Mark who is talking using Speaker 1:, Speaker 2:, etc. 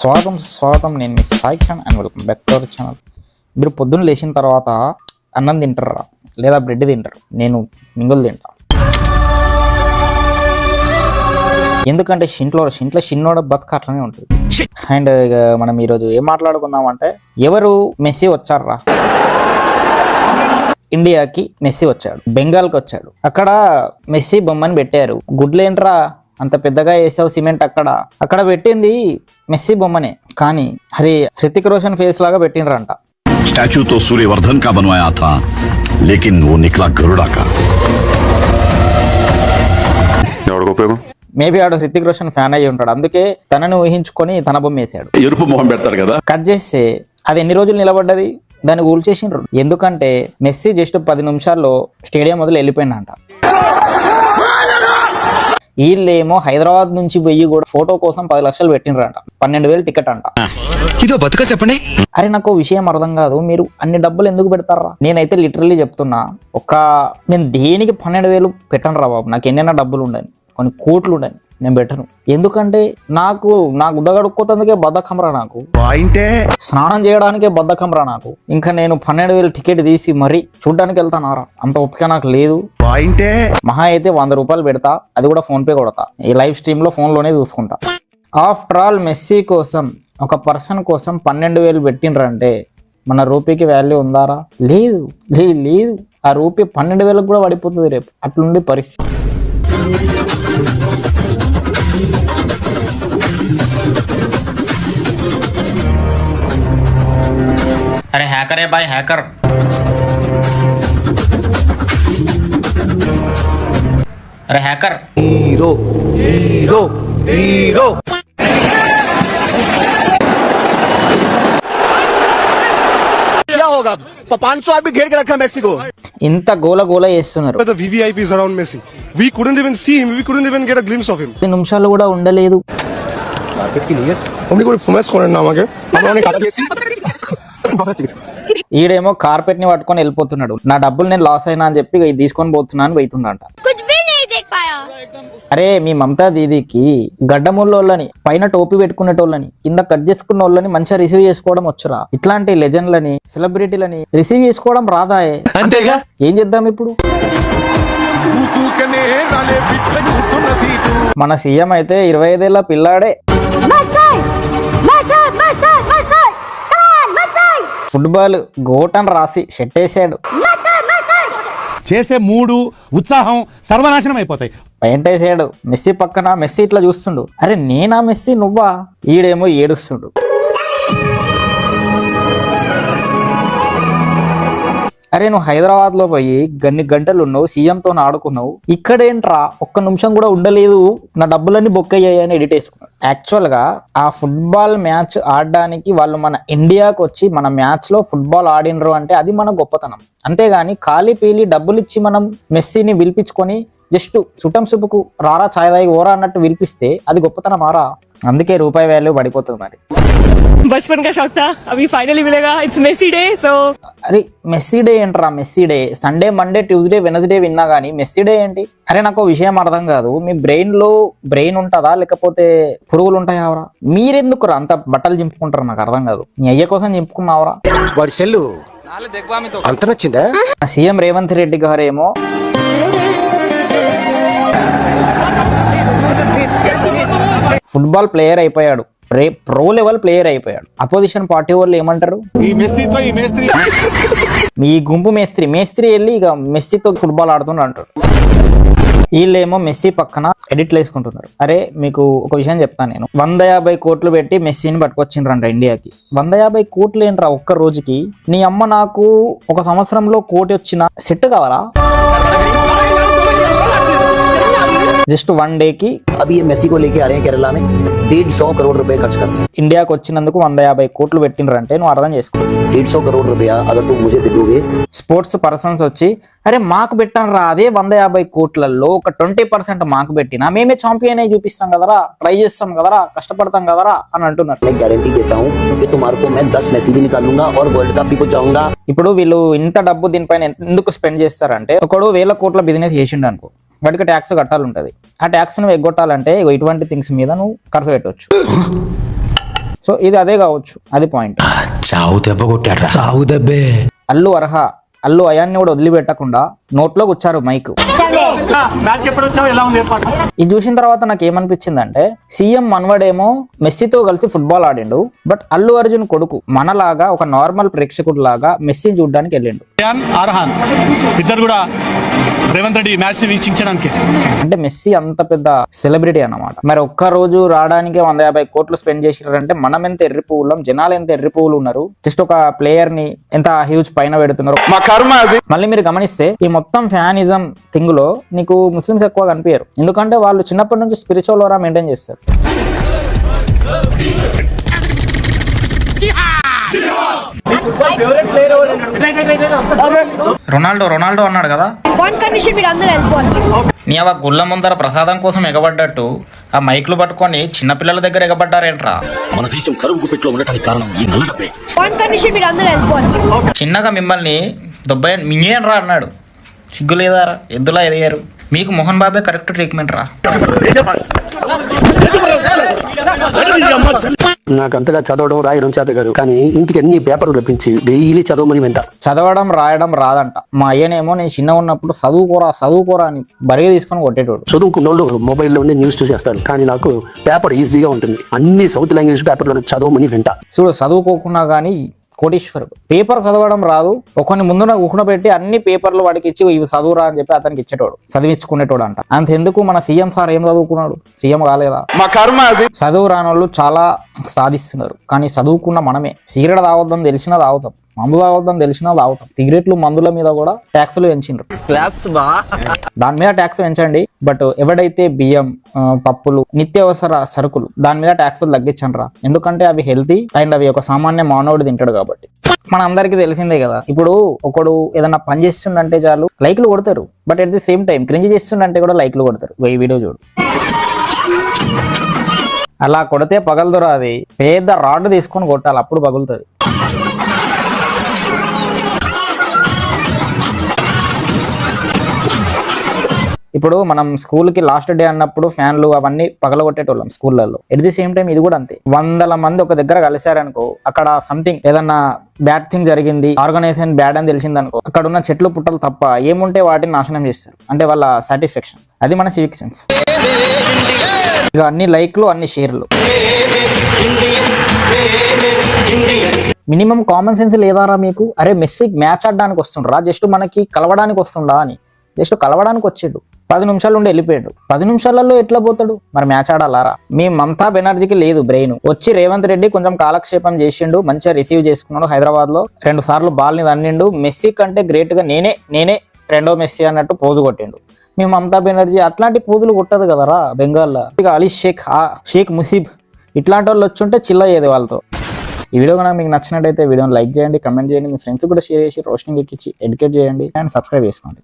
Speaker 1: స్వాగతం నేను మీ Sai Kiran and welcome back to our channel. మీరు పొద్దున్న లేచిన తర్వాత అన్నం తింటారా లేదా బ్రెడ్ తింటారు? నేను మింగులు తింటా. ఎందుకంటే ఇంట్లో చిన్నోడ బతుక అట్లనే ఉంటుంది. అండ్ ఇక మనం ఈరోజు ఏం మాట్లాడుకుందాం అంటే, ఎవరు మెస్సీ వచ్చారా ఇండియాకి? మెస్సీ వచ్చాడు, బెంగాల్కి వచ్చాడు. అక్కడ మెస్సీ బొమ్మని పెట్టారు. గుడ్లేంట్రా అంత పెద్దగా వేసావు సిమెంట్? అక్కడ పెట్టింది మెస్సీ బొమ్మనే, కానీ హరి హృతిక్ రోషన్ ఫేస్ లాగా పెట్టిండ్రంట.
Speaker 2: स्टैचू तो सूर्यवर्धन का बनवाया था, लेकिन वो निकला गरुड़ा का.
Speaker 1: మేబీ ఆడు హృతిక్ రోషన్ ఫ్యాన్ అయ్యి ఉంటాడు, అందుకే తనను ఊహించుకొని తన బొమ్మ వేసాడు.
Speaker 2: ఎరుపు మొహం పెడతాడు కదా.
Speaker 1: కట్ చేస్తే అది ఎన్ని రోజులు నిలబడ్డది, దాన్ని కూల్చేసిండ్రు. ఎందుకంటే మెస్సీ జస్ట్ 10 నిమిషాల్లో స్టేడియం వదిలి వెళ్ళిపోయిందంట. వీళ్ళేమో హైదరాబాద్ నుంచి పోయి కూడా ఫోటో కోసం 10 లక్షలు పెట్టినరంట. 12,000 టికెట్ అంట.
Speaker 3: ఇదో బతుక చెప్పండి.
Speaker 1: అరే నాకు విషయం అర్థం కాదు, మీరు అన్ని డబ్బులు ఎందుకు పెడతారా? నేనైతే లిటరల్లీ చెప్తున్నా, నేను దేనికి 12,000 పెట్టను రా బాబు. నాకు ఎన్నైనా డబ్బులు ఉండని, కొన్ని కోట్లు ఉండని, నేను పెట్టను. ఎందుకంటే నాకు ఉద్దగడుక్కోతందుకే బద్దకం రా. నాకు స్నానం చేయడానికే బద్దకం రా నాకు. ఇంకా నేను 12,000 టికెట్ తీసి మరీ చూడ్డానికి వెళ్తానారా? అంత ఓపిక నాకు లేదు. మహా అయితే 100 రూపాయలు పెడతా, అది కూడా ఫోన్ పే కొడతా. ఈ లైవ్ స్ట్రీమ్ లో ఫోన్ లోనే చూసుకుంటా. ఆఫ్టర్ ఆల్ మెస్సీ కోసం, ఒక పర్సన్ కోసం 12,000 పెట్టిండ్రంటే మన రూపీకి వాల్యూ ఉందారా? లేదు. ఆ రూపీ 12,000 కూడా పడిపోతుంది రేపు. అట్లుండి పరిస్థితి. अरे हैकर है भाई, हैकर. अरे हैकर. हीरो.
Speaker 4: क्या होगा? 500 आदमी घेर के रखा मेसी को.
Speaker 1: ఇంత గోల చేస్తున్నారు.
Speaker 4: The VVIPs around Messi. We couldn't even see him. We couldn't even get a glimpse of him.
Speaker 1: 10 నిమిషాలు కూడా ఉండలేదు.
Speaker 4: हमने कोई फुमेस कोने नाम आके हमने खाता मेसी.
Speaker 1: ఈడేమో కార్పెట్ ని పట్టుకొని వెళ్ళిపోతున్నాడు. నా డబ్బులు నేను లాస్ అయినా అని చెప్పి ఇది తీసుకొని పోతున్నా అని పోతుండంట. అరే మీ మమతా దీదీకి గడ్డముళ్ళని, పైన టోపీ పెట్టుకునేటోళ్ళని, కింద కట్ చేసుకున్న వాళ్ళని మంచిగా రిసీవ్ చేసుకోవడం వచ్చురా? ఇట్లాంటి లెజెండ్లని, సెలబ్రిటీలని రిసీవ్ చేసుకోవడం రాదాయే? అంతేగా. ఏం చేద్దాం ఇప్పుడు? మన సీఎం అయితే 25 ఏళ్ల పిల్లాడే. ఫుట్బాల్ గోటన్ రాసి షెట్టేసాడు.
Speaker 5: చేసే మూడు ఉత్సాహం సర్వనాశనం అయిపోతాయి.
Speaker 1: పెయింటేసాడు. మెస్సీ పక్కన మెస్సీ ఇట్లా చూస్తుండు. అరే నేనా మెస్సీ నువ్వా? ఈడేమో ఏడుస్తుండు. అరే నువ్వు హైదరాబాద్ లో పోయి గన్ని గంటలు ఉన్నావు, సీఎంతో ఆడుకున్నావు. ఇక్కడేంట్రా ఒక్క నిమిషం కూడా ఉండలేదు, నా డబ్బులన్నీ బొక్కయ్యాయి అని ఎడిట్ వేసుకున్నాడు. యాక్చువల్ గా ఆ ఫుట్బాల్ మ్యాచ్ ఆడడానికి వాళ్ళు మన ఇండియాకి వచ్చి మన మ్యాచ్ లో ఫుట్బాల్ ఆడినరు అంటే అది మన గొప్పతనం. అంతేగాని ఖాళీ పీలి డబ్బులు ఇచ్చి మనం మెస్సీని పిలిపించుకొని జస్ట్ సుటం సుపుకు రారా ఛాయ్ తాగి ఓరా అన్నట్టు పిలిపిస్తే అది గొప్పతనం మారా? అందుకే రూపాయి వాల్యూ పడిపోతుంది. మరి
Speaker 6: बचपन का शौक था, अभी फाइनली मिलेगा. It's Messi day. सो
Speaker 1: అరే మెస్సీ డే ఏంట్రా? Messi day Sunday, Monday, Tuesday, Wednesday విన్నా కానీ మెస్సీ డే ఏంటి? అరే నాకు విషయం అర్థం కాదు, మీ బ్రెయిన్ ఉంటుందా లేకపోతే పురుగులు ఉంటాయావరా? మీరెందుకురా అంత బట్టలు చింపుకుంటారు? నాకు అర్థం కాదు. మీ అయ్య కోసం చింపుకున్నావరా?
Speaker 4: వాడి సెల్లు అంత నచ్చిందా?
Speaker 1: సీఎం రేవంత్ రెడ్డి గారేమో ఫుట్బాల్ ప్లేయర్ అయిపోయాడు, ప్రో లెవెల్ ప్లేయర్ అయిపోయాడు. అపోజిషన్ పార్టీ వాళ్ళు ఏమంటారు? మీ గుంపు మేస్త్రి వెళ్ళి ఇక మెస్సీతో ఫుట్బాల్ ఆడుతున్నారు అంటారు. వీళ్ళేమో మెస్సీ పక్కన ఎడిట్లు వేసుకుంటున్నారు. అరే మీకు ఒక విషయం చెప్తాను నేను. 150 కోట్లు పెట్టి మెస్సీని పట్టుకొచ్చిండ్రంట ఇండియాకి. 150 కోట్లు ఏంట్రా ఒక్క రోజుకి? నీ అమ్మ నాకు ఒక సంవత్సరంలో కోటి వచ్చిన సెట్ కావాలా? జస్ట్ 1 డేకి
Speaker 7: अभी ये मेसी को लेके आ रहे हैं केरला में 150 करोड़ रुपए खर्च करने हैं.
Speaker 1: ఇండియాకి వచ్చినందుకు 150 కోట్లు పెట్టిండ్రంటే నువ్వు అర్థం చేసుకో.
Speaker 7: 150 करोड़ रुपया अगर तुम मुझे दे दोगे.
Speaker 1: స్పోర్ట్స్ పర్సన్స్ వచ్చి అరే మాకు పెట్టాను రా, అదే 150 కోట్లలో ఒక 20% మాకు పెట్టినా మేమే ఛాంపియన్ అయి చూపిస్తాం కదరా, ట్రై చేస్తాం కదరా, కష్టపడతాం కదరా అని అంటున్నారు.
Speaker 7: मैं गारंटी देता हूँ कि तुम्हारे को मैं 10 मेसी भी निकालूंगा और वर्ल्ड कप भी पहुंचाऊंगा.
Speaker 1: ఇప్పుడు వీళ్ళు ఇంత డబ్బు దీనిపైన ఎందుకు స్పెండ్ చేస్తారంటే, ఒకడు 1000 కోట్ల బిజినెస్ చేసిండు అనుకో, వాటికి ట్యాక్స్ కట్టాలి ఉంటుంది. ఆ ట్యాక్స్ నువ్వు ఎగ్గొట్టాలంటే ఇటువంటి థింగ్స్ మీద నువ్వు ఖర్చు పెట్టవచ్చు. సో ఇది అదే కావచ్చు, అది పాయింట్.
Speaker 3: చావు దెబ్బ కొట్టాడు, చావు దెబ్బే.
Speaker 1: అల్లు అయాన్ని కూడా వదిలిపెట్టకుండా నోట్లో కూర్చారు మైక్. ఇది చూసిన తర్వాత నాకు ఏమనిపించిందంటే, సీఎం మనవడేమో మెస్సీతో కలిసి ఫుట్బాల్ ఆడిండు, బట్ అల్లు అర్జున్ కొడుకు మనలాగా ఒక నార్మల్ ప్రేక్షకుడు లాగా మెస్సీ చూడడానికి వెళ్ళిండు.
Speaker 8: అర్హాన్ ఇద్దరు కూడా రేవంత్ రెడ్డి మ్యాచ్ వీక్షించడానికి.
Speaker 1: అంటే మెస్సీ అంత పెద్ద సెలబ్రిటీ అన్నమాట. మరి ఒక్క రోజు రావడానికి 150 కోట్లు స్పెండ్ చేసినారంటే మనం ఎంత ఎర్రి పువ్వులం, జనాలు ఎంత ఎర్రి పువ్వులు ఉన్నారు. జస్ట్ ఒక ప్లేయర్ ని ఎంత హ్యూజ్ పైన పెడుతున్నారు. మళ్ళీ మీరు గమనిస్తే ఈ మొత్తం ఫ్యానిజం థింగ్ లో నీకు ముస్లిమ్స్ ఎక్కువ కనిపించారు, ఎందుకంటే వాళ్ళు చిన్నప్పటి నుంచి స్పిరిచువల్ ఓరా మెయింటైన్ చేస్తారు. రొనాల్డో అన్నాడు కదా, నీ అవ గుళ్ళ ముందర ప్రసాదం కోసం ఎగబడ్డట్టు ఆ మైక్లు పట్టుకొని చిన్నపిల్లల దగ్గర ఎగబడ్డారేంట్రా.
Speaker 2: మన దేశం కరువు పెట్లో ఉండటానికి కారణం ఈ నల్ల డబ్బే.
Speaker 1: చిన్నగా మిమ్మల్ని మింగేయండి రా అన్నాడు. సిగ్గు లేదారా, ఎద్దులా ఎదిగారు. మీకు మోహన్ బాబే కరెక్ట్ ట్రీట్మెంట్ రా.
Speaker 7: నాకు అంతగా చదవడం రాయడం చేత కాదు, కానీ ఇంటికి అన్ని పేపర్లు రప్పించి డైలీ చదవమని వెంట.
Speaker 1: చదవడం రాయడం రాదంట. మా అయ్యనేమో నేను చిన్న ఉన్నప్పుడు చదువుకోరా అని బరిగా తీసుకొని కొట్టేటోడు.
Speaker 7: చదువుకున్న వాళ్ళు మొబైల్లోనే న్యూస్ చూసేస్తారు, కానీ నాకు పేపర్ ఈజీగా ఉంటుంది. అన్ని సౌత్ లాంగ్వేజ్ పేపర్లను చదవమని వెంట.
Speaker 1: చూడు, చదువుకోకున్నా కానీ కోటీశ్వరుడు. పేపర్ చదవడం రాదు, ఒకరిని ముందున కూర్చోబెట్టి అన్ని పేపర్లు వాడికి ఇచ్చి ఇవి చదువురా అని చెప్పి అతనికి ఇచ్చేటోడు, చదివించుకునేటోడు అంట. అంతెందుకు మన సీఎం సార్ ఏం చదువుకున్నాడు? సీఎం కాలేదా? చదువు రాని వాళ్ళు చాలా సాధిస్తున్నారు, కానీ చదువుకున్న మనమే. సిగరెట్ తాగొద్దని తెలిసినా తాగుతాం, మందు తాగొద్దని తెలిసినా తాగుతాం. సిగరెట్లు మందుల మీద కూడా ట్యాక్సులు పెంచిండ్రు. దాని మీద ట్యాక్స్ పెంచండి, బట్ ఎవడైతే బియ్యం, పప్పులు, నిత్యావసర సరుకులు దాని మీద ట్యాక్సులు తగ్గించండిరా. ఎందుకంటే అవి హెల్తీ అండ్ అవి ఒక సామాన్య మానవుడు తింటాడు కాబట్టి. మన అందరికీ తెలిసిందే కదా, ఇప్పుడు ఒకడు ఏదన్నా పని చేస్తుండంటే చాలు లైక్లు కొడతారు, but at the same time cringe చేస్తుండంటే కూడా లైక్లు కొడతారు. ఈ వీడియో చూడు, అలా కొడితే పగలదురా. అది పెద్ద రాడ్ తీసుకొని కొట్టాలి, అప్పుడు పగులుతుంది. ఇప్పుడు మనం స్కూల్కి లాస్ట్ డే అన్నప్పుడు ఫ్యాన్లు అవన్నీ పగలగొట్టేటోళ్ళం స్కూళ్ళల్లో. ఎట్ ది సేమ్ టైం ఇది కూడా అంతే. 100 మంది ఒక దగ్గర కలిశారనుకో, అక్కడ సంథింగ్ ఏదన్నా బ్యాడ్ థింగ్ జరిగింది, ఆర్గనైజేషన్ బ్యాడ్ అని తెలిసిందనుకో, అక్కడ ఉన్న చెట్లు పుట్టలు తప్ప ఏముంటే వాటిని నాశనం చేస్తారు. అంటే వాళ్ళ సాటిస్ఫాక్షన్. అది మన సివిక్ సెన్స్. ఇక అన్ని లైక్లు, అన్ని షేర్లు. మినిమం కామన్ సెన్స్ లేదారా మీకు? అరే మెస్సీ మ్యాచ్ ఆడడానికి వస్తుండ్రా, జస్ట్ మనకి కలవడానికి వస్తుండా అని. జస్ట్ కలవడానికి వచ్చాడు, 10 నిమిషాలు ఉండి వెళ్ళిపోయాడు. 10 నిమిషాలలో ఎట్లా పోతాడు? మరి మ్యాచ్ ఆడాలారా? మీ మమతా బెనర్జీకి లేదు బ్రెయిన్. వచ్చి రేవంత్ రెడ్డి కొంచెం కాలక్షేపం చేసిండు, మంచిగా రిసీవ్ చేసుకున్నాడు. హైదరాబాద్ లో 2 సార్లు బాల్ ని తన్నిండు. మెస్సీ కంటే గ్రేట్ గా నేనే రెండో మెస్సీ అన్నట్టు పోజు కొట్టిండు. మీ మమతా బెనర్జీ అట్లాంటి పోజులు కొట్టదు కదరా బెంగాల్లో. ఇక అలీ షేక్ ముసీబ్ ఇట్లాంటి వాళ్ళు వచ్చుంటే చిల్ అయ్యేది వాళ్ళతో. ఈ వీడియో కనుక మీకు నచ్చినట్టయితే వీడియోని లైక్ చేయండి, కమెంట్ చేయండి, మీ ఫ్రెండ్స్ కూడా షేర్ చేసి రోస్టింగ్ ఎక్కించి ఎడ్యుకేట్ చేయండి అండ్ సబ్స్క్రైబ్ చేసుకోండి.